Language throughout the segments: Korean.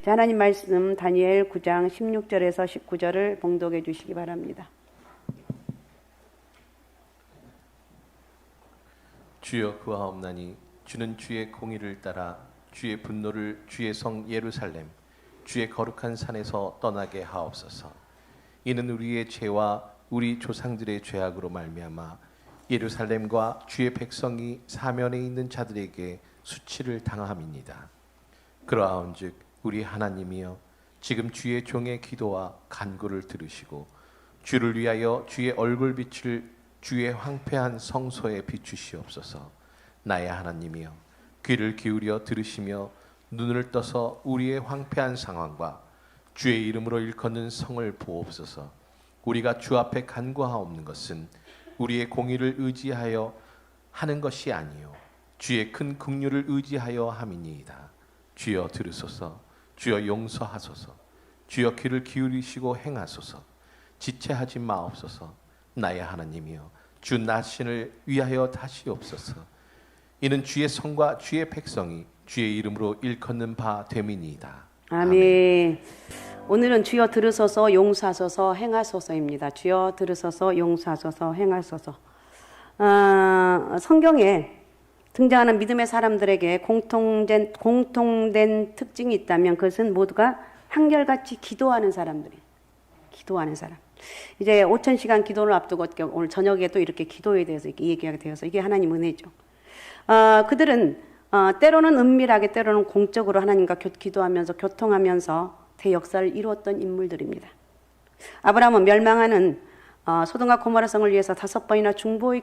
자, 하나님 말씀 다니엘 9장 16절에서 19절을 봉독해 주시기 바랍니다. 주여 구하옵나니 주는 주의 공의를 따라 주의 분노를 주의 성 예루살렘 주의 거룩한 산에서 떠나게 하옵소서. 이는 우리의 죄와 우리 조상들의 죄악으로 말미암아 예루살렘과 주의 백성이 사면에 있는 자들에게 수치를 당함이니이다. 그러하온즉 우리 하나님이여 지금 주의 종의 기도와 간구를 들으시고 주를 위하여 주의 얼굴빛을 주의 황폐한 성소에 비추시옵소서. 나의 하나님이여 귀를 기울여 들으시며 눈을 떠서 우리의 황폐한 상황과 주의 이름으로 일컫는 성을 보옵소서. 우리가 주 앞에 간구하옵는 것은 우리의 공의를 의지하여 하는 것이 아니요 주의 큰 긍휼을 의지하여 함이니이다. 주여 들으소서. 주여 용서하소서. 주여 귀를 기울이시고 행하소서. 지체하지 마옵소서. 나의 하나님이여 주 나신을 위하여 다시옵소서. 이는 주의 성과 주의 백성이 주의 이름으로 일컫는 바 됨이니이다. 아멘. 오늘은 주여 들으소서 용서하소서 행하소서입니다. 주여 들으소서 용서하소서 행하소서. 성경에 등장하는 믿음의 사람들에게 공통된 특징이 있다면 그것은 모두가 한결같이 기도하는 사람들이에요. 기도하는 사람. 이제 5000시간 기도를 앞두고 오늘 저녁에 또 이렇게 기도에 대해서 이렇게 얘기가 되어서 이게 하나님 은혜죠. 그들은 때로는 은밀하게 때로는 공적으로 하나님과 기도하면서 교통하면서 대역사를 이루었던 인물들입니다. 아브라함은 멸망하는 소돔과 고모라 성을 위해서 5번이나 중보의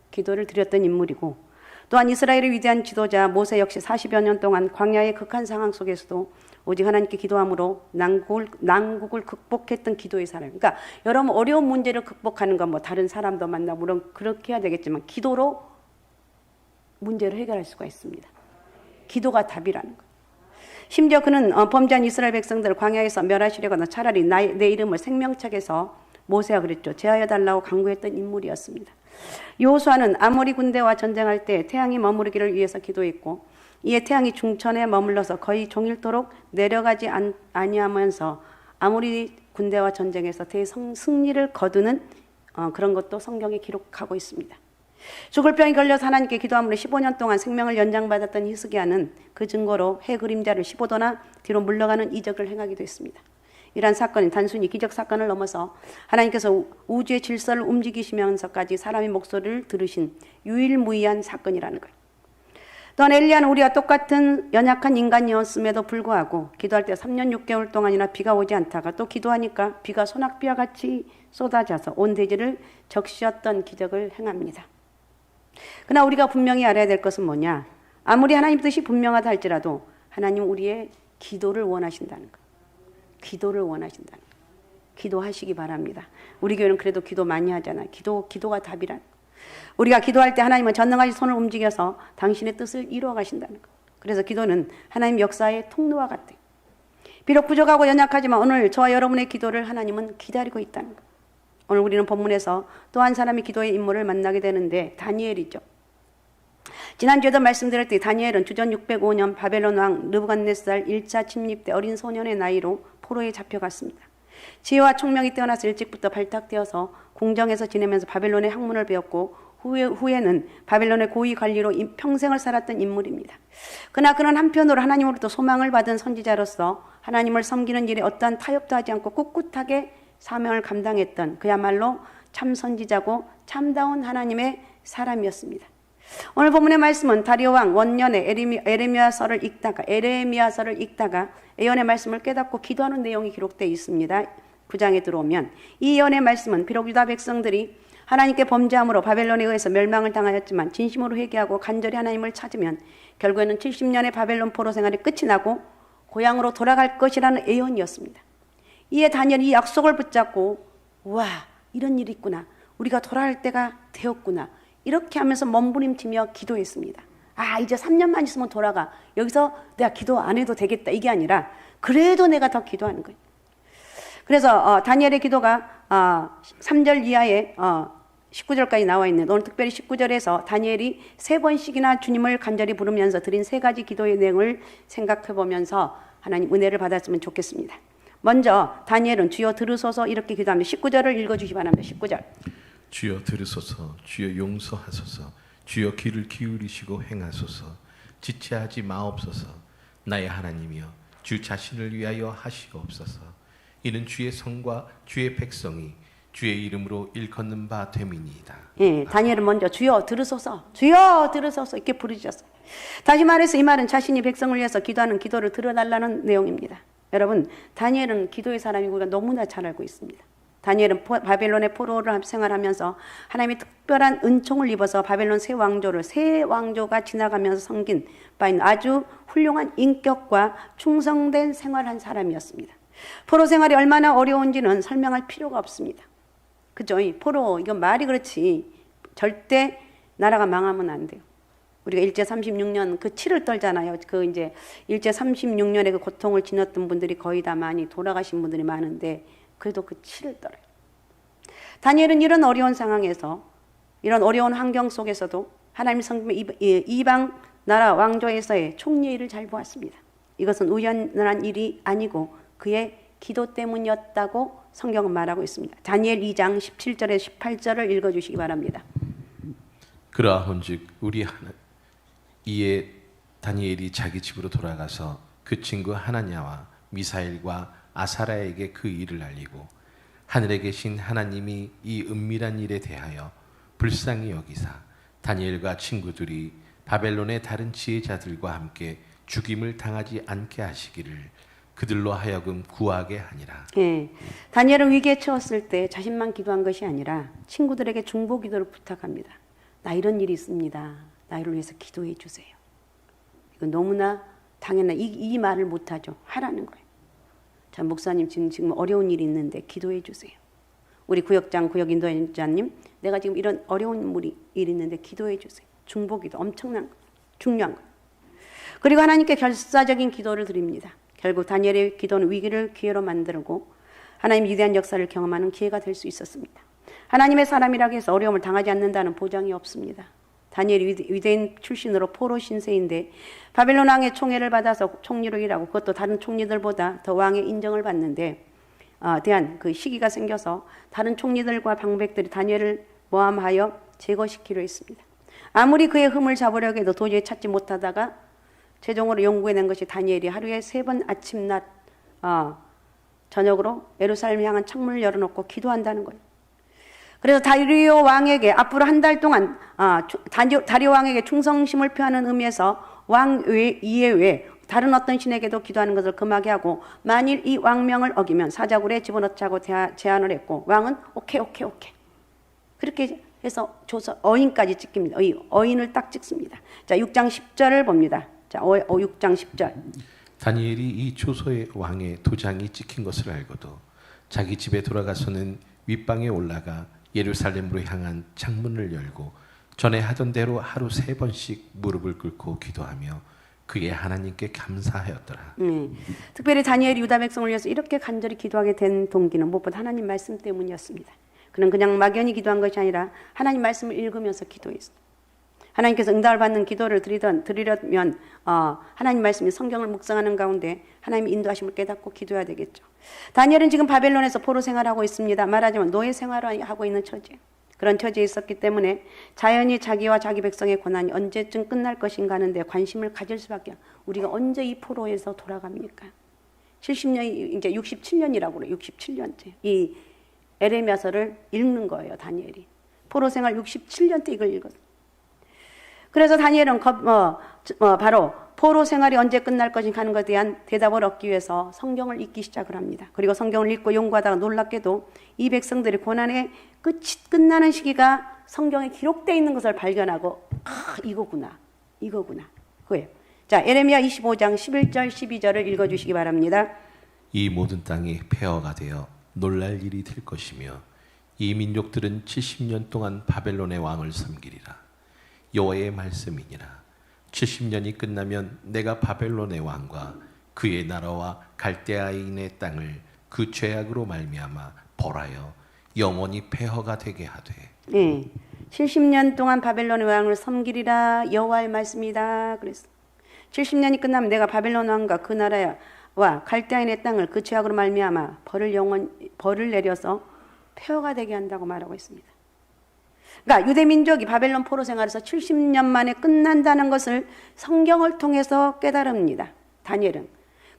기도를 드렸던 인물이고, 또한 이스라엘의 위대한 지도자 모세 역시 40여 년 동안 광야의 극한 상황 속에서도 오직 하나님께 기도함으로 난국을 극복했던 기도의 사람. 그러니까 여러분 어려운 문제를 극복하는 건 뭐 다른 사람도 만나 물론 그렇게 해야 되겠지만 기도로 문제를 해결할 수가 있습니다. 기도가 답이라는 거. 심지어 그는 범죄한 이스라엘 백성들을 광야에서 멸하시려거나 차라리 내 이름을 생명책에서 모세가 그랬죠. 제하여 달라고 간구했던 인물이었습니다. 여호수아는 아모리 군대와 전쟁할 때 태양이 머무르기를 위해서 기도했고, 이에 태양이 중천에 머물러서 거의 종일토록 내려가지 아니하면서 아모리 군대와 전쟁에서 대승리를 거두는 그런 것도 성경에 기록하고 있습니다. 죽을 병이 걸려서 하나님께 기도함으로 15년 동안 생명을 연장받았던 히스기야는 그 증거로 해 그림자를 15도나 뒤로 물러가는 이적을 행하기도 했습니다. 이러한 사건은 단순히 기적 사건을 넘어서 하나님께서 우주의 질서를 움직이시면서까지 사람의 목소리를 들으신 유일무이한 사건이라는 거예요. 또한 엘리야는 우리와 똑같은 연약한 인간이었음에도 불구하고 기도할 때 3년 6개월 동안이나 비가 오지 않다가 또 기도하니까 비가 소낙비와 같이 쏟아져서 온 대지를 적시었던 기적을 행합니다. 그러나 우리가 분명히 알아야 될 것은 뭐냐? 아무리 하나님 뜻이 분명하다 할지라도 하나님 우리의 기도를 원하신다는 것. 기도를 원하신다는 것. 기도하시기 바랍니다. 우리 교회는 그래도 기도 많이 하잖아요. 기도가 답이란 것. 우리가 기도할 때 하나님은 전능하신 손을 움직여서 당신의 뜻을 이루어 가신다는 것. 그래서 기도는 하나님 역사의 통로와 같아요. 비록 부족하고 연약하지만 오늘 저와 여러분의 기도를 하나님은 기다리고 있다는 것. 오늘 우리는 본문에서 또 한 사람의 기도의 인물을 만나게 되는데 다니엘이죠. 지난주에도 말씀드렸듯이 다니엘은 주전 605년 바벨론 왕 느부갓네살 1차 침입 때 어린 소년의 나이로 포로에 잡혀갔습니다. 지혜와 총명이 뛰어나서 일찍부터 발탁되어서 궁정에서 지내면서 바벨론의 학문을 배웠고 후에는 바벨론의 고위 관리로 평생을 살았던 인물입니다. 그러나 그는 한편으로 하나님으로부터 소망을 받은 선지자로서 하나님을 섬기는 일에 어떠한 타협도 하지 않고 꿋꿋하게 사명을 감당했던 그야말로 참 선지자고 참다운 하나님의 사람이었습니다. 오늘 본문의 말씀은 다리오 왕 원년에 에레미야서를 읽다가 예언의 말씀을 깨닫고 기도하는 내용이 기록되어 있습니다. 9장에 들어오면 이 예언의 말씀은 비록 유다 백성들이 하나님께 범죄함으로 바벨론에 의해서 멸망을 당하였지만 진심으로 회개하고 간절히 하나님을 찾으면 결국에는 70년의 바벨론 포로 생활이 끝이 나고 고향으로 돌아갈 것이라는 예언이었습니다. 이에 다니엘이 이 약속을 붙잡고 와 이런 일이 있구나. 우리가 돌아갈 때가 되었구나. 이렇게 하면서 몸부림치며 기도했습니다. 이제 3년만 있으면 돌아가. 여기서 내가 기도 안 해도 되겠다. 이게 아니라 그래도 내가 더 기도하는 거예요. 그래서 다니엘의 기도가 3절 이하에 19절까지 나와 있는 오늘 특별히 19절에서 다니엘이 3번씩이나 주님을 간절히 부르면서 드린 3가지 기도의 내용을 생각해 보면서 하나님 은혜를 받았으면 좋겠습니다. 먼저 다니엘은 주여 들으소서 이렇게 기도합니다. 19절을 읽어주시기 바랍니다. 19절. 주여 들으소서, 주여 용서하소서, 주여 귀를 기울이시고 행하소서, 지체하지 마옵소서. 나의 하나님이여, 주 자신을 위하여 하시옵소서. 이는 주의 성과 주의 백성이 주의 이름으로 일컫는 바 됨이니이다. 예, 다니엘은 먼저 주여 들으소서, 주여 들으소서 이렇게 부르셨어요. 다시 말해서 이 말은 자신이 백성을 위해서 기도하는 기도를 들어달라는 내용입니다. 여러분, 다니엘은 기도의 사람이고 우리가 너무나 잘 알고 있습니다. 다니엘은 바벨론의 포로를 생활하면서 하나님의 특별한 은총을 입어서 바벨론 새 왕조가 지나가면서 섬긴 바 있는 아주 훌륭한 인격과 충성된 생활한 사람이었습니다. 포로 생활이 얼마나 어려운지는 설명할 필요가 없습니다. 그죠? 이 포로, 이건 말이 그렇지. 절대 나라가 망하면 안 돼요. 우리가 일제 36년 그 치를 떨잖아요. 그 이제 일제 36년의 그 고통을 지녔던 분들이 거의 다 많이 돌아가신 분들이 많은데 그래도 그 치를 떨어요. 다니엘은 이런 어려운 상황에서 이런 어려운 환경 속에서도 하나님 성김의 이방 나라 왕조에서의 총리일을 잘 보았습니다. 이것은 우연한 일이 아니고 그의 기도 때문이었다고 성경은 말하고 있습니다. 다니엘 2장 17절에서 18절을 읽어주시기 바랍니다. 그러한즉 우리 이에 다니엘이 자기 집으로 돌아가서 그 친구 하나냐와 미사엘과 아사라에게 그 일을 알리고 하늘에 계신 하나님이 이 은밀한 일에 대하여 불쌍히 여기사 다니엘과 친구들이 바벨론의 다른 지혜자들과 함께 죽임을 당하지 않게 하시기를 그들로 하여금 구하게 하니라. 예, 다니엘은 위기에 처했을 때 자신만 기도한 것이 아니라 친구들에게 중보 기도를 부탁합니다. 나 이런 일이 있습니다. 나를 위해서 기도해 주세요. 이건 너무나 당연한 이 말을 못하죠. 하라는 거예요. 자, 목사님 지금 어려운 일이 있는데 기도해 주세요. 우리 구역장 구역인도자님, 내가 지금 이런 어려운 일이 있는데 기도해 주세요. 중보기도 엄청난 거, 중요한 거. 그리고 하나님께 결사적인 기도를 드립니다. 결국 다니엘의 기도는 위기를 기회로 만들고 하나님의 위대한 역사를 경험하는 기회가 될 수 있었습니다. 하나님의 사람이라고 해서 어려움을 당하지 않는다는 보장이 없습니다. 다니엘이 위대인 출신으로 포로 신세인데 바벨론 왕의 총애를 받아서 총리로 일하고 그것도 다른 총리들보다 더 왕의 인정을 받는데 대한 그 시기가 생겨서 다른 총리들과 방백들이 다니엘을 모함하여 제거시키려 했습니다. 아무리 그의 흠을 잡으려고 해도 도저히 찾지 못하다가 최종으로 연구해낸 것이 다니엘이 하루에 3번 아침 낮 저녁으로 예루살렘을 향한 창문을 열어놓고 기도한다는 거예요. 그래서 다리오 왕에게 앞으로 한 달 동안 다리오 왕에게 충성심을 표하는 의미에서 왕 이외에 다른 어떤 신에게도 기도하는 것을 금하게 하고 만일 이 왕명을 어기면 사자굴에 집어넣자고 제안을 했고 왕은 오케이 그렇게 해서 어인까지 찍힙니다. 어인을 딱 찍습니다. 자, 6장 10절을 봅니다. 자, 6장 10절. 다니엘이 이 조서의 왕의 도장이 찍힌 것을 알고도 자기 집에 돌아가서는 윗방에 올라가 예루살렘으로 향한 창문을 열고 전에 하던 대로 하루 3번씩 무릎을 꿇고 기도하며 그의 하나님께 감사하였더라. 특별히 다니엘이 유다 백성을 위해서 이렇게 간절히 기도하게 된 동기는 무엇보다 하나님 말씀 때문이었습니다. 그는 그냥 막연히 기도한 것이 아니라 하나님 말씀을 읽으면서 기도했습니다. 하나님께서 응답을 받는 기도를 드리려면 하나님 말씀이 성경을 묵상하는 가운데 하나님의 인도하심을 깨닫고 기도해야 되겠죠. 다니엘은 지금 바벨론에서 포로 생활하고 있습니다. 말하자면 노예 생활을 하고 있는 처지. 그런 처지에 있었기 때문에 자연히 자기와 자기 백성의 고난이 언제쯤 끝날 것인가 하는데 관심을 가질 수밖에. 우리가 언제 이 포로에서 돌아갑니까? 70년이 이제 67년이라고 그래요. 67년째. 이 에레미야서를 읽는 거예요. 다니엘이. 포로 생활 67년 때 이걸 읽었어요. 그래서 다니엘은 바로 포로 생활이 언제 끝날 것인가 하는 것에 대한 대답을 얻기 위해서 성경을 읽기 시작을 합니다. 그리고 성경을 읽고 연구하다가 놀랍게도 이 백성들이 고난의 끝이 끝나는 시기가 성경에 기록되어 있는 것을 발견하고 이거구나 그거예요. 자, 에레미야 25장 11절 12절을 읽어주시기 바랍니다. 이 모든 땅이 폐허가 되어 놀랄 일이 될 것이며 이 민족들은 70년 동안 바벨론의 왕을 섬기리라. 여호와의 말씀이니라. 70년이 끝나면 내가 바벨론의 왕과 그의 나라와 갈대아인의 땅을 그 죄악으로 말미암아 벌하여 영원히 폐허가 되게 하되. 70년 동안 바벨론의 왕을 섬기리라. 여호와의 말씀이다. 그랬어. 70년이 끝나면 내가 바벨론 왕과 그 나라의 갈대아인의 땅을 그 죄악으로 말미암아 벌을 내려서 폐허가 되게 한다고 말하고 있습니다. 그러니까 유대 민족이 바벨론 포로 생활에서 70년 만에 끝난다는 것을 성경을 통해서 깨달습니다. 다니엘은.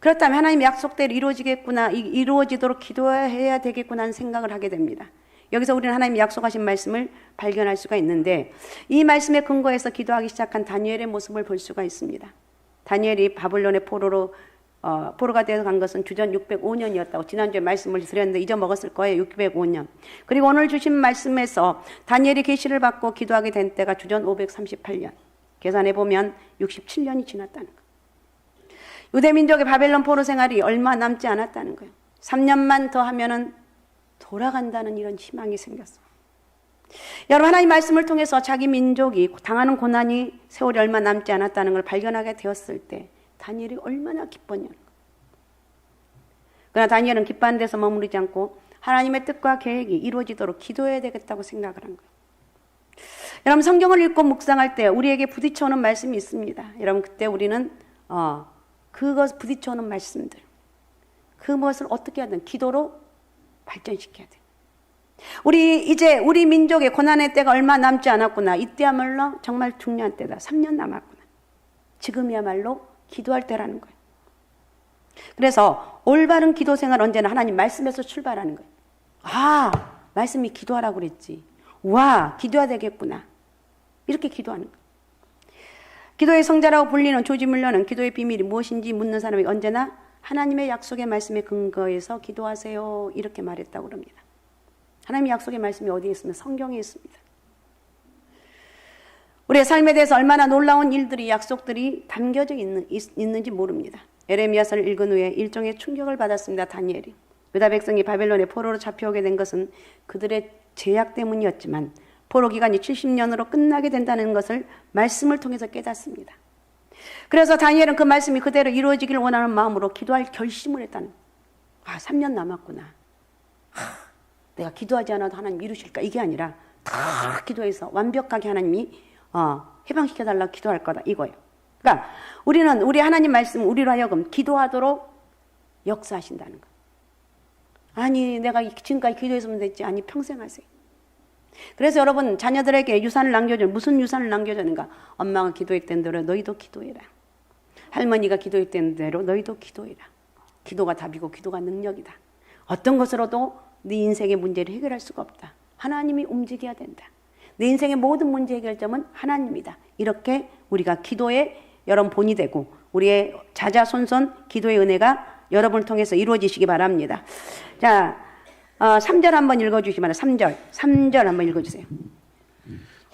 그렇다면 하나님의 약속대로 이루어지겠구나, 이루어지도록 기도해야 되겠구나 하는 생각을 하게 됩니다. 여기서 우리는 하나님이 약속하신 말씀을 발견할 수가 있는데 이 말씀에 근거해서 기도하기 시작한 다니엘의 모습을 볼 수가 있습니다. 다니엘이 바벨론의 포로가 되어 간 것은 주전 605년이었다고 지난주에 말씀을 드렸는데 잊어먹었을 거예요. 605년. 그리고 오늘 주신 말씀에서 다니엘이 계시를 받고 기도하게 된 때가 주전 538년. 계산해보면 67년이 지났다는 거예요. 유대민족의 바벨론 포로 생활이 얼마 남지 않았다는 거예요. 3년만 더 하면은 돌아간다는 이런 희망이 생겼어요. 여러분, 하나님 말씀을 통해서 자기 민족이 당하는 고난이 세월이 얼마 남지 않았다는 걸 발견하게 되었을 때 다니엘이 얼마나 기뻤냐는 거예요. 그러나 다니엘은 기뻐하는 데서 머무르지 않고 하나님의 뜻과 계획이 이루어지도록 기도해야 되겠다고 생각을 한 거예요. 여러분, 성경을 읽고 묵상할 때 우리에게 부딪혀오는 말씀이 있습니다. 여러분, 그때 우리는 그것 부딪혀오는 말씀들, 그것을 어떻게 하든 기도로 발전시켜야 돼요. 우리 민족의 고난의 때가 얼마 남지 않았구나. 이때야말로 정말 중요한 때다. 3년 남았구나. 지금이야말로 기도할 때라는 거예요. 그래서 올바른 기도 생활 언제나 하나님 말씀에서 출발하는 거예요. 말씀이 기도하라고 그랬지. 기도해야 되겠구나. 이렇게 기도하는 거예요. 기도의 성자라고 불리는 조지 뮬러는 기도의 비밀이 무엇인지 묻는 사람이 언제나 하나님의 약속의 말씀에 근거해서 기도하세요. 이렇게 말했다고 합니다. 하나님의 약속의 말씀이 어디에 있으면 성경에 있습니다. 우리의 삶에 대해서 얼마나 놀라운 일들이, 약속들이 담겨져 있는지 모릅니다. 에레미야서를 읽은 후에 일종의 충격을 받았습니다. 다니엘이. 유다 백성이 바벨론의 포로로 잡혀오게 된 것은 그들의 죄악 때문이었지만 포로 기간이 70년으로 끝나게 된다는 것을 말씀을 통해서 깨닫습니다. 그래서 다니엘은 그 말씀이 그대로 이루어지기를 원하는 마음으로 기도할 결심을 했다는 거예요. 3년 남았구나. 내가 기도하지 않아도 하나님 이루실까? 이게 아니라 다 기도해서 완벽하게 하나님이 해방시켜달라고 기도할 거다 이거예요. 그러니까 우리는 우리 하나님 말씀 우리로 하여금 기도하도록 역사하신다는 거예요. 아니 내가 지금까지 기도했으면 됐지. 아니 평생 하세요. 그래서 여러분 자녀들에게 유산을 남겨줘. 무슨 유산을 남겨주는가? 엄마가 기도했던 대로 너희도 기도해라. 할머니가 기도했던 대로 너희도 기도해라. 기도가 답이고 기도가 능력이다. 어떤 것으로도 네 인생의 문제를 해결할 수가 없다. 하나님이 움직여야 된다. 내 인생의 모든 문제 해결점은 하나님이다. 이렇게 우리가 기도의 여러분 본이 되고 우리의 자자손손 기도의 은혜가 여러분을 통해서 이루어지시기 바랍니다. 자, 3절 한번 읽어주시기 바랍니다. 3절 한번 읽어주세요.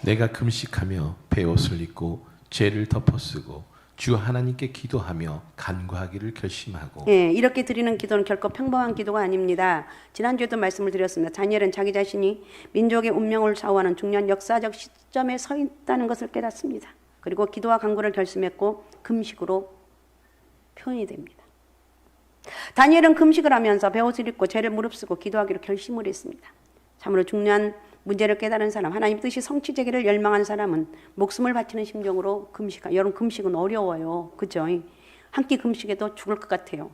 내가 금식하며 베옷을 입고 죄를 덮어쓰고 주 하나님께 기도하며 간구하기를 결심하고. 예, 이렇게 드리는 기도는 결코 평범한 기도가 아닙니다. 지난주에도 말씀을 드렸습니다. 다니엘은 자기 자신이 민족의 운명을 좌우하는 중요한 역사적 시점에 서 있다는 것을 깨닫습니다. 그리고 기도와 간구를 결심했고 금식으로 표현이 됩니다. 다니엘은 금식을 하면서 베옷을 입고 죄를 무릅쓰고 기도하기로 결심을 했습니다. 참으로 중요한 문제를 깨달은 사람, 하나님 뜻이 성취되기를 열망한 사람은 목숨을 바치는 심정으로 금식하. 여러분 금식은 어려워요. 그죠? 한 끼 금식에도 죽을 것 같아요.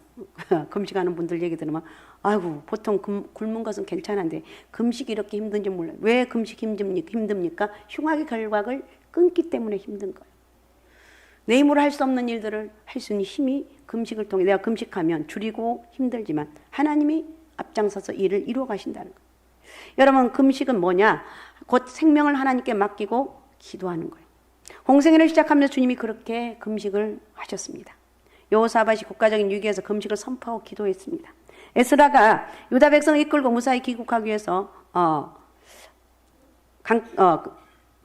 금식하는 분들 얘기 들으면 아이고 보통 굶은 것은 괜찮은데 금식이 이렇게 힘든지 몰라요. 왜 금식이 힘듭니까? 흉악의 결박을 끊기 때문에 힘든 거예요. 내 힘으로 할 수 없는 일들을 할 수 있는 힘이 금식을 통해 내가 금식하면 줄이고 힘들지만 하나님이 앞장서서 일을 이루어 가신다는 거예요. 여러분 금식은 뭐냐? 곧 생명을 하나님께 맡기고 기도하는 거예요. 홍생애를 시작하면서 주님이 그렇게 금식을 하셨습니다. 여호사밧이 국가적인 위기에서 금식을 선포하고 기도했습니다. 에스라가 유다 백성을 이끌고 무사히 귀국하기 위해서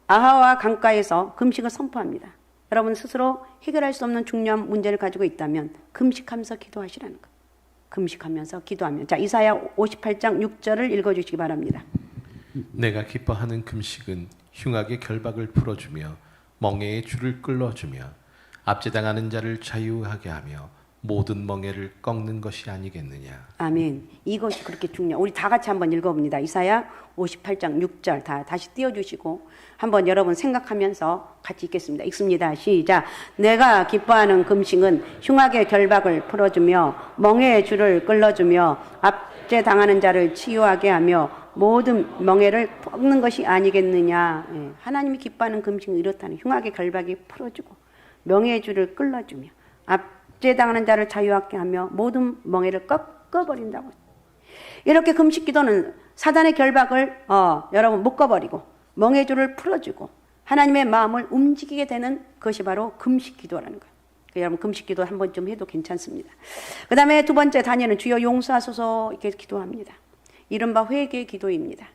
아하와 강가에서 금식을 선포합니다. 여러분 스스로 해결할 수 없는 중요한 문제를 가지고 있다면 금식하면서 기도하시라는 거예요. 금식하면서 기도하면. 자, 이사야 58장 6절을 읽어주시기 바랍니다. 내가 기뻐하는 금식은 흉악의 결박을 풀어주며 멍에의 줄을 끌어주며 압제당하는 자를 자유하게 하며 모든 멍에를 꺾는 것이 아니겠느냐. 아멘. 이것이 그렇게 중요해요. 우리 다 같이 한번 읽어봅니다. 이사야 58장 6절 다시 띄워주시고 한번 여러분 생각하면서 같이 읽겠습니다. 읽습니다. 시작. 내가 기뻐하는 금식은 흉악의 결박을 풀어주며 멍에의 줄을 끌어주며 압제 당하는 자를 치유하게 하며 모든 멍에를 꺾는 것이 아니겠느냐. 예. 하나님이 기뻐하는 금식은 이렇다는 흉악의 결박이 풀어주고 명예의 줄을 끌어주며 압제당하는 자를 자유하게 하며 모든 멍에를 꺾어버린다고. 이렇게 금식 기도는 사단의 결박을 여러분 묶어버리고 멍의 줄을 풀어주고 하나님의 마음을 움직이게 되는 것이 바로 금식 기도라는 거예요. 여러분 금식 기도 한 번쯤 해도 괜찮습니다. 그 다음에 두 번째 다니엘은 주여 용서하소서 이렇게 기도합니다. 이른바 회개 기도입니다.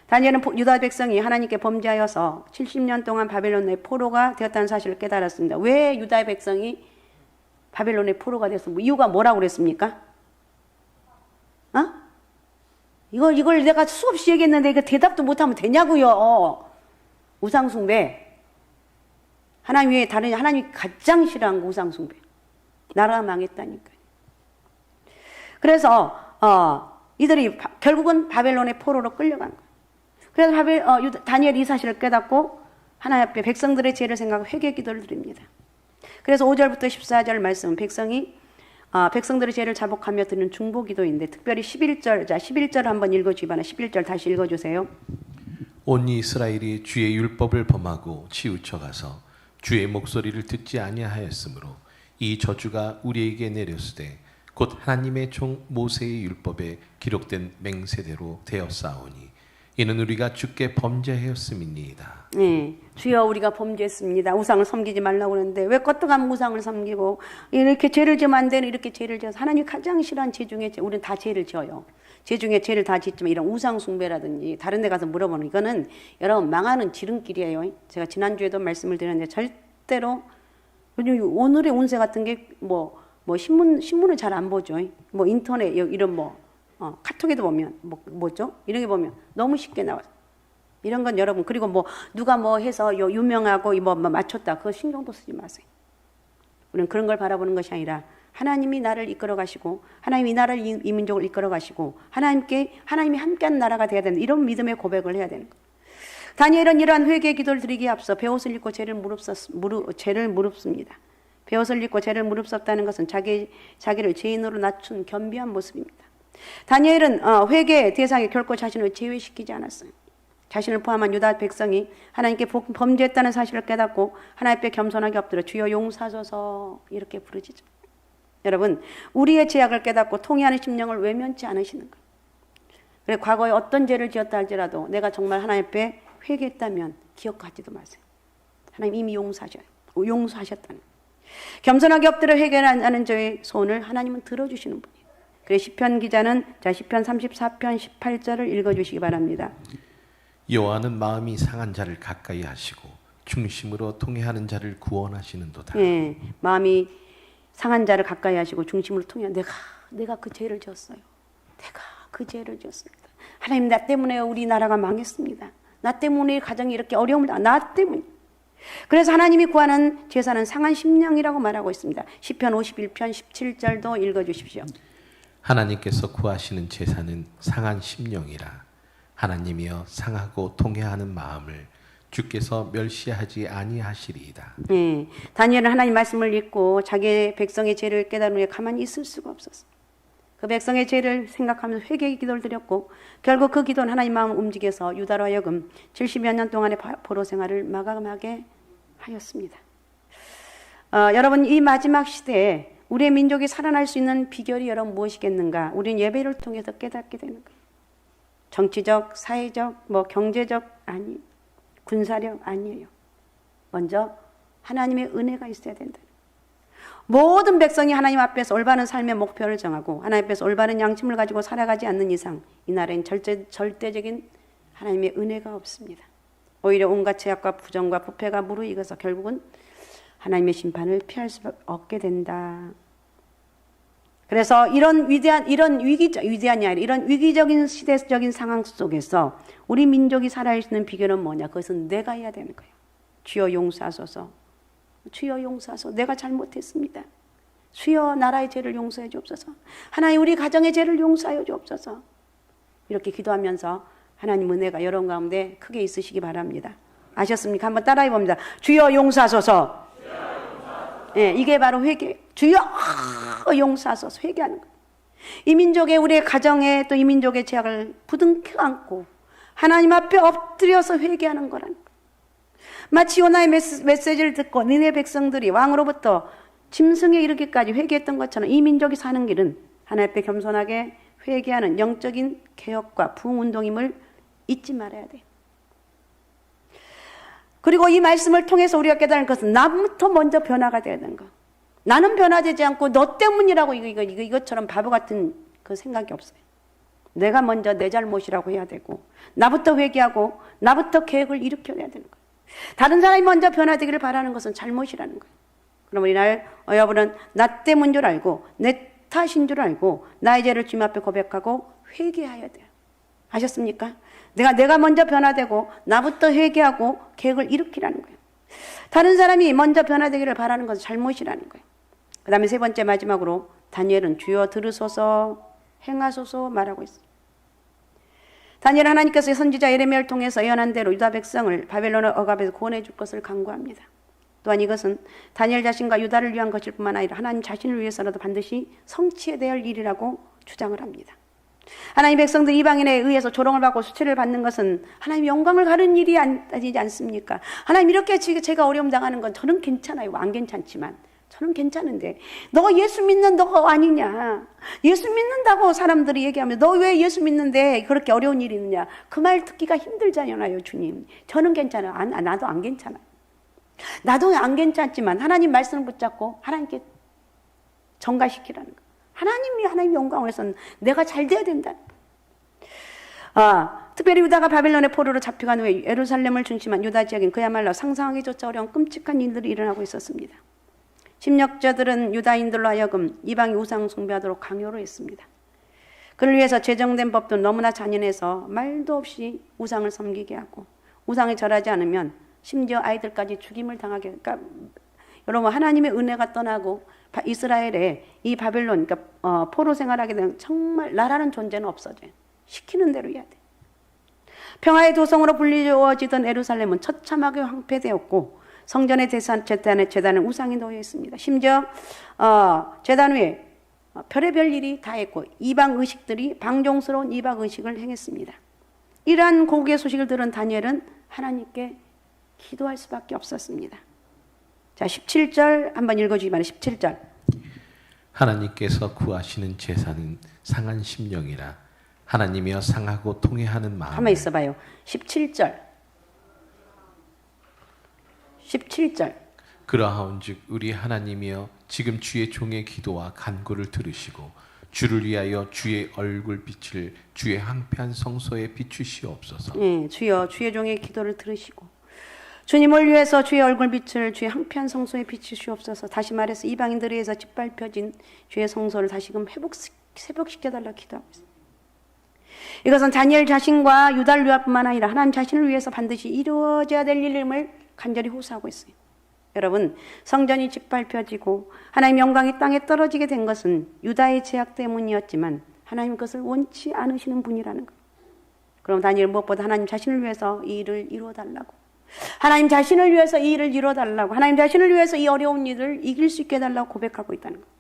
다니엘은 유다 백성이 하나님께 범죄하여서 70년 동안 바벨론의 포로가 되었다는 사실을 깨달았습니다. 왜 유다 백성이 바벨론의 포로가 돼서 이유가 뭐라고 그랬습니까? 이걸 내가 수없이 얘기했는데 이거 대답도 못하면 되냐고요. 우상숭배. 하나님 외에 다른 하나님이 가장 싫어한 거 우상숭배. 나라가 망했다니까요. 그래서 이들이 결국은 바벨론의 포로로 끌려간 거예요. 그래서 다니엘이 이 사실을 깨닫고 하나님 앞에 백성들의 죄를 생각하고 회개 기도를 드립니다. 그래서 5절부터 14절 말씀은 백성들의 죄를 자복하며 드는 중보기도인데 특별히 11절 한번 읽어주기 바랍니다. 11절 다시 읽어주세요. 온 이스라엘이 주의 율법을 범하고 치우쳐가서 주의 목소리를 듣지 아니하였으므로 이 저주가 우리에게 내렸으되 곧 하나님의 종 모세의 율법에 기록된 맹세대로 되었사오니 이는 우리가 주께 범죄하였음이니이다. 네, 주여 우리가 범죄했습니다. 우상을 섬기지 말라고 그러는데 왜 껐떡한 우상을 섬기고 이렇게 죄를 지으면 안 되는 이렇게 죄를 지어서 하나님이 가장 싫어하는 죄 중에 우리는 다 죄를 지어요. 죄 중에 죄를 다 짓지만 이런 우상 숭배라든지 다른 데 가서 물어보는 이거는 여러분 망하는 지름길이에요. 제가 지난주에도 말씀을 드렸는데 절대로 오늘의 운세 같은 게 신문을 잘 안 보죠. 인터넷 이런 카톡에도 보면 뭐죠? 이런 게 보면 너무 쉽게 나와요. 이런 건 여러분 그리고 누가 해서 유명하고 맞췄다 그거 신경도 쓰지 마세요. 우리는 그런 걸 바라보는 것이 아니라 하나님이 나를 이끌어 가시고 하나님이 이 나라를 이 민족을 이끌어 가시고 하나님이 함께하는 나라가 되어야 되는 이런 믿음의 고백을 해야 되는 거예요. 다니엘은 이러한 회개의 기도를 드리기에 앞서 베옷을 입고 죄를 무릅씁니다. 베옷을 입고 죄를 무릅썼다는 것은 자기를 죄인으로 낮춘 겸비한 모습입니다. 다니엘은 회개의 대상에 결코 자신을 제외시키지 않았어요. 자신을 포함한 유다 백성이 하나님께 범죄했다는 사실을 깨닫고 하나님 앞에 겸손하게 엎드려 주여 용서하소서 이렇게 부르짖죠. 여러분 우리의 죄악을 깨닫고 통회하는 심령을 외면치 않으시는 거예요. 그래 과거에 어떤 죄를 지었다 할지라도 내가 정말 하나님 앞에 회개했다면 기억하지도 마세요. 하나님 이미 용서하셨다는 겸손하게 엎드려 회개하는 저의 소원을 하나님은 들어주시는 분이에요. 그래서 시편 기자는 시편 34편 18절을 읽어주시기 바랍니다. 여호와는 마음이 상한 자를 가까이 하시고 중심으로 통회하는 자를 구원하시는도다. 네, 마음이 상한 자를 가까이 하시고 중심으로 통해 내가 그 죄를 지었어요. 내가 그 죄를 지었습니다. 하나님 나 때문에 우리나라가 망했습니다. 나 때문에 가정이 이렇게 어려움을 나 때문에. 그래서 하나님이 구하는 제사는 상한 심령이라고 말하고 있습니다. 시편 51편 17절도 읽어주십시오. 하나님께서 구하시는 제사는 상한 심령이라. 하나님이여 상하고 통회하는 마음을 주께서 멸시하지 아니하시리이다. 네, 다니엘은 하나님 말씀을 읽고 자기의 백성의 죄를 깨달은 후에 가만히 있을 수가 없었어요. 그 백성의 죄를 생각하면서 회개의 기도를 드렸고 결국 그 기도는 하나님 마음을 움직여서 유다로 하여금 70여 년 동안의 포로 생활을 마감하게 하였습니다. 여러분 이 마지막 시대에 우리의 민족이 살아날 수 있는 비결이 여러분 무엇이겠는가? 우리는 예배를 통해서 깨닫게 되는 거예요. 정치적, 사회적, 경제적 아니, 군사력 아니에요. 먼저 하나님의 은혜가 있어야 된다. 모든 백성이 하나님 앞에서 올바른 삶의 목표를 정하고 하나님 앞에서 올바른 양심을 가지고 살아가지 않는 이상 이 나라엔 절대적인 하나님의 은혜가 없습니다. 오히려 온갖 죄악과 부정과 부패가 무르익어서 결국은 하나님의 심판을 피할 수 없게 된다. 그래서 이런 위기적인 시대적인 상황 속에서 우리 민족이 살아갈 수 있는 비결은 뭐냐? 그것은 내가 해야 되는 거예요. 주여 용서하소서. 주여 용서하소서. 내가 잘못했습니다. 주여 나라의 죄를 용서해 주옵소서. 하나님 우리 가정의 죄를 용서하여 주옵소서. 이렇게 기도하면서 하나님 은혜가 여러분 가운데 크게 있으시기 바랍니다. 아셨습니까? 한번 따라해 봅니다. 주여 용서하소서. 예, 이게 바로 회개. 주여 용서하소서. 회개하는 거예요. 이 민족의 우리의 가정에 또 이 민족의 죄악을 부둥켜 안고 하나님 앞에 엎드려서 회개하는 거라는 거예요. 마치 요나의 메시지를 듣고 니네 백성들이 왕으로부터 짐승에 이르기까지 회개했던 것처럼 이 민족이 사는 길은 하나님 앞에 겸손하게 회개하는 영적인 개혁과 부흥운동임을 잊지 말아야 돼요. 그리고 이 말씀을 통해서 우리가 깨달은 것은 나부터 먼저 변화가 돼야 되는 거. 나는 변화되지 않고 너 때문이라고 이것처럼 바보 같은 그 생각이 없어요. 내가 먼저 내 잘못이라고 해야 되고 나부터 회개하고 나부터 계획을 일으켜야 되는 거예요. 다른 사람이 먼저 변화되기를 바라는 것은 잘못이라는 거예요. 그럼 우리날 여러분은 나 때문인 줄 알고 내 탓인 줄 알고 나의 죄를 주님 앞에 고백하고 회개해야 돼요. 아셨습니까? 내가 먼저 변화되고 나부터 회개하고 계획을 일으키라는 거예요. 다른 사람이 먼저 변화되기를 바라는 것은 잘못이라는 거예요. 그 다음에 세 번째 마지막으로 다니엘은 주여 들으소서 행하소서 말하고 있어요. 다니엘 하나님께서 선지자 예레미야를 통해서 예언한 대로 유다 백성을 바벨론의 억압에서 구원해 줄 것을 간구합니다. 또한 이것은 다니엘 자신과 유다를 위한 것일 뿐만 아니라 하나님 자신을 위해서라도 반드시 성취해야 할 일이라고 주장을 합니다. 하나님 백성들 이방인에 의해서 조롱을 받고 수치를 받는 것은 하나님 영광을 가르는 일이 아니지 않습니까? 하나님 이렇게 제가 어려움 당하는 건 저는 괜찮아요. 안 괜찮지만 저는 괜찮은데 너 예수 믿는 너 아니냐? 예수 믿는다고 사람들이 얘기하면 너 왜 예수 믿는데 그렇게 어려운 일이 있느냐? 그 말 듣기가 힘들잖아요, 주님. 저는 괜찮아요. 나도 안 괜찮아. 나도 안 괜찮지만 하나님 말씀을 붙잡고 하나님께 전가시키라는 거. 하나님 영광을 위해서는 내가 잘 돼야 된다는 거. 특별히 유다가 바벨론의 포로로 잡혀간 후에 예루살렘을 중심한 유다 지역엔 그야말로 상상하기조차 어려운 끔찍한 일들이 일어나고 있었습니다. 침략자들은 유다인들로 하여금 이방의 우상 숭배하도록 강요를 했습니다. 그를 위해서 제정된 법도 너무나 잔인해서 말도 없이 우상을 섬기게 하고 우상에 절하지 않으면 심지어 아이들까지 죽임을 당하게. 그러니까 여러분 하나님의 은혜가 떠나고 이스라엘에 이 바벨론 그러니까 포로 생활하게 되면 정말 나라는 존재는 없어져요. 시키는 대로 해야 돼. 평화의 도성으로 불리워지던 예루살렘은 처참하게 황폐되었고 성전의 제단에 우상이 놓여 있습니다. 심지어 제단 위에 별의별 일이 다 했고 이방 의식들이 방종스러운 이방 의식을 행했습니다. 이러한 고국의 소식을 들은 다니엘은 하나님께 기도할 수밖에 없었습니다. 자, 17절 한번 읽어주기 바랍니다. 17절. 하나님께서 구하시는 제사는 상한 심령이라 하나님이여 상하고 통회하는 마음. 가만히 있어봐요. 17절. 그러하온즉 우리 하나님이여 지금 주의 종의 기도와 간구를 들으시고 주를 위하여 주의 얼굴빛을 주의 황폐한 성소에 비추시옵소서. 네, 주여 주의 종의 기도를 들으시고 주님을 위해서 주의 얼굴빛을 주의 황폐한 성소에 비추시옵소서. 다시 말해서 이방인들에 의해서 짓밟혀진 주의 성소를 다시금 회복시켜달라 기도하고 있습니다. 이것은 다니엘 자신과 유다를 위할 뿐만 아니라 하나님 자신을 위해서 반드시 이루어져야 될 일임을 간절히 호소하고 있어요. 여러분, 성전이 짓밟혀지고 하나님 영광이 땅에 떨어지게 된 것은 유다의 죄악 때문이었지만 하나님 그것을 원치 않으시는 분이라는 거예요. 그럼 다니엘 무엇보다 하나님 자신을 위해서 이 일을 이루어달라고, 하나님 자신을 위해서 이 일을 이루어달라고, 하나님 자신을 위해서 이 어려운 일을 이길 수 있게 해달라고 고백하고 있다는 거예요.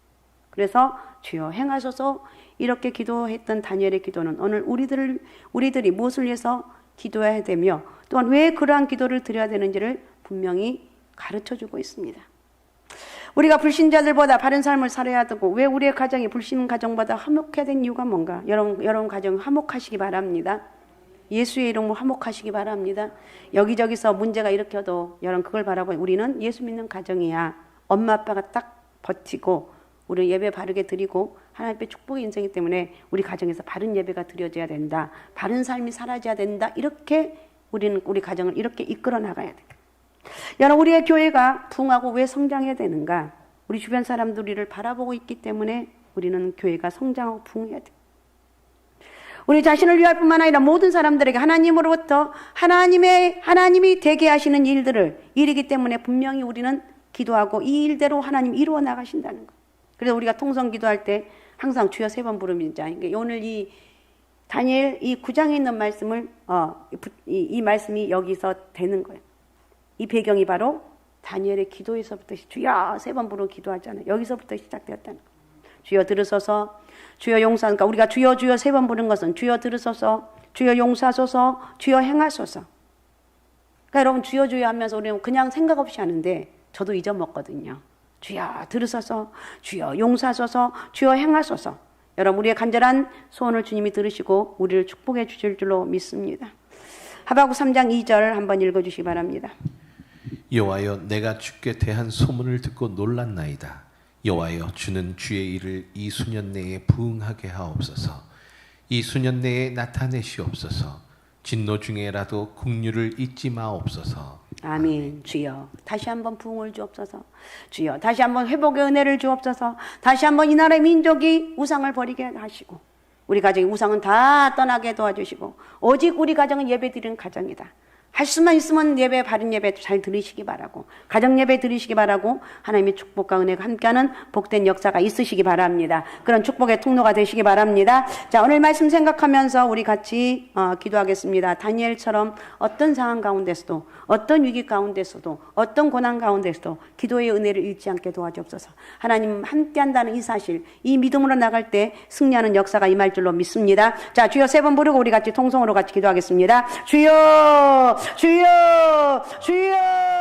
그래서 주여 행하소서 이렇게 기도했던 다니엘의 기도는 오늘 우리들이 무엇을 위해서 기도해야 되며 또한 왜 그러한 기도를 드려야 되는지를 분명히 가르쳐주고 있습니다. 우리가 불신자들보다 바른 삶을 살아야 되고 왜 우리의 가정이 불신 가정보다 화목해야 된 이유가 뭔가? 여러분 가정 화목하시기 바랍니다. 예수의 이름으로 화목하시기 바랍니다. 여기저기서 문제가 일으켜도 여러분 그걸 바라보니 우리는 예수 믿는 가정이야. 엄마 아빠가 딱 버티고 우리 예배 바르게 드리고 하나님의 축복의 인생이기 때문에 우리 가정에서 바른 예배가 드려져야 된다. 바른 삶이 사라져야 된다. 이렇게 우리는 우리 가정을 이렇게 이끌어 나가야 돼. 여러분 우리의 교회가 부흥하고 왜 성장해야 되는가? 우리 주변 사람들이 우리를 바라보고 있기 때문에 우리는 교회가 성장하고 부흥해야 돼. 우리 자신을 위할 뿐만 아니라 모든 사람들에게 하나님으로부터 하나님이 되게 하시는 일이기 때문에 분명히 우리는 기도하고 이 일대로 하나님 이루어 나가신다는 거. 그래서 우리가 통성 기도할 때 항상 주여 3번 부릅니다. 그러니까 오늘 이 다니엘 이 9장에 있는 말씀을 이 말씀이 여기서 되는 거예요. 이 배경이 바로 다니엘의 기도에서부터 주여 3번 부르고 기도하잖아요. 여기서부터 시작되었다는 거예요. 주여 들으소서, 주여 용서. 그러니까 우리가 주여 주여 3번 부른 것은 주여 들으소서, 주여 용서하소서, 주여 행하소서. 그러니까 여러분 주여 주여 하면서 우리는 그냥 생각 없이 하는데 저도 잊어먹거든요. 주여 들으소서, 주여 용서하소서, 주여 행하소서. 여러분 우리의 간절한 소원을 주님이 들으시고 우리를 축복해 주실 줄로 믿습니다. 하박국 3장 2절 한번 읽어주시기 바랍니다. 여호와여 내가 주께 대한 소문을 듣고 놀랐나이다. 여호와여 주는 주의 일을 이 수년 내에 부응하게 하옵소서. 이 수년 내에 나타내시옵소서. 진노 중에라도 긍휼을 잊지 마옵소서. 아멘. 주여 다시 한번 부흥을 주옵소서. 주여 다시 한번 회복의 은혜를 주옵소서. 다시 한번 이 나라의 민족이 우상을 버리게 하시고 우리 가정의 우상은 다 떠나게 도와주시고 오직 우리 가정은 예배드리는 가정이다. 할 수만 있으면 예배, 바른 예배 잘 들으시기 바라고 가정 예배 들으시기 바라고 하나님의 축복과 은혜가 함께하는 복된 역사가 있으시기 바랍니다. 그런 축복의 통로가 되시기 바랍니다. 자, 오늘 말씀 생각하면서 우리 같이 기도하겠습니다. 다니엘처럼 어떤 상황 가운데서도 어떤 위기 가운데서도 어떤 고난 가운데서도 기도의 은혜를 잃지 않게 도와주옵소서. 하나님 함께한다는 이 사실, 이 믿음으로 나갈 때 승리하는 역사가 임할 줄로 믿습니다. 자, 주여 3번 부르고 우리 같이 통성으로 같이 기도하겠습니다. 주여 주여 주여